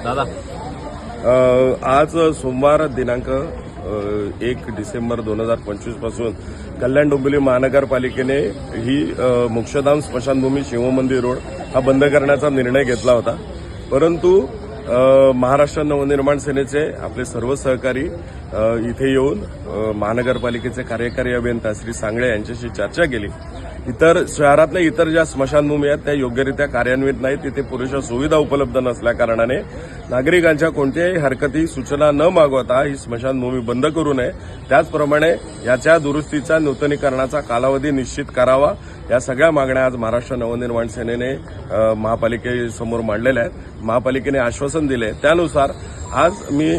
दादा आज सोमवार दिनांक 1 डिसेंबर 2025 पासून कल्याण डोंबिवली महानगरपालिकेने ही मोक्षधाम स्मशानभूमी शिवमंदिर रोड हा बंद करण्याचा निर्णय घेतला होता। परंतु महाराष्ट्र नवनिर्माण सेनेचे आपले सर्व सहकारी इथे येऊन महानगरपालिकेचे कार्यकारी अभियंता श्री सांगळे यांच्याशी चर्चा केली। इतर शहरातल्या इतर ज्या स्मशानभूमी आहेत त्या योग्यरित्या कार्यान्वित नाहीत, तिथे पुरेशा सुविधा उपलब्ध नसल्याकारणाने नागरिकांच्या कोणत्याही हरकती सूचना न मागवता ही स्मशानभूमी बंद करू नये। त्याचप्रमाणे याच्या दुरुस्तीचा नूतनीकरणाचा कालावधी निश्चित करावा, या सगळ्या मागण्या आज महाराष्ट्र नवनिर्माण सेनेने महापालिकेसमोर मांडलेल्या आहेत। महापालिकेने आश्वासन दिले, त्यानुसार आज मी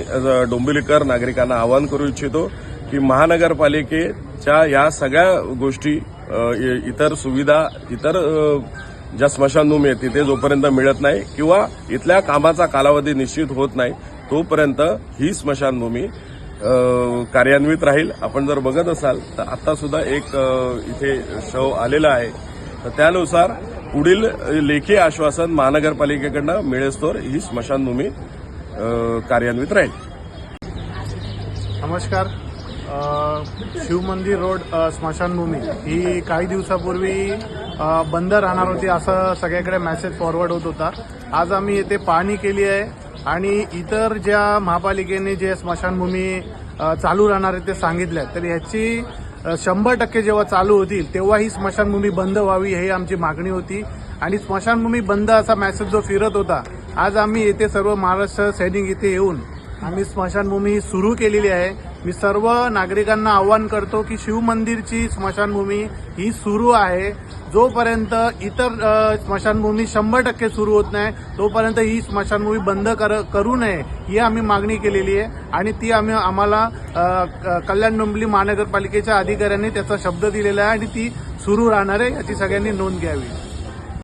डोंबिवलीकर नागरिकांना आवाहन करू इच्छितो की महानगरपालिकेच्या या सगळ्या गोष्टी इतर सुविधा इतर ज्या स्मशानभूमी आहेत तिथे जोपर्यंत मिळत नाही किंवा इथल्या कामाचा कालावधी निश्चित होत नाही तोपर्यंत ही स्मशानभूमी कार्यान्वित राहील। आपण जर बघत असाल तर आता सुद्धा एक इथे शव आलेला आहे, तर त्यानुसार पुढील लेखी आश्वासन महानगरपालिकेकडनं मिळेस्तोवर ही स्मशानभूमी कार्यान्वित राहील। नमस्कार। शिवमंदिर रोड स्मशानभूमी ही काही दिवसापूर्वी बंद राहणार होती असं सगळ्याकडे मेसेज फॉरवर्ड होत होता। आज आम्ही येथे पाहणी केली आहे आणि इतर ज्या महापालिकेने जे स्मशानभूमी चालू राहणार आहे ते सांगितले, तर याची 100% जेव्हा चालू होतील तेव्हा ही स्मशानभूमी बंद व्हावी ही आमची मागणी होती। आणि स्मशानभूमी बंद असा मेसेज जो फिरत होता, आज आम्ही येथे सर्व महाराष्ट्र सैनिक इथे येऊन आम्ही स्मशानभूमी सुरू केलेली आहे। मी सर्व नागरिकांना आवाहन करतो की शिवमंदिरची स्मशानभूमी ही सुरू आहे। जोपर्यंत इतर स्मशानभूमी 100% सुरू होत नाही तोपर्यंत ही स्मशानभूमी बंद करू नये ही आम्ही मागणी केलेली आहे आणि ती आम्हाला कल्याण डोंबिवली महानगरपालिकेच्या अधिकाऱ्यांनी त्याचा शब्द दिलेला आहे आणि ती सुरू राहणार आहे, याची सगळ्यांनी नोंद घ्यावी।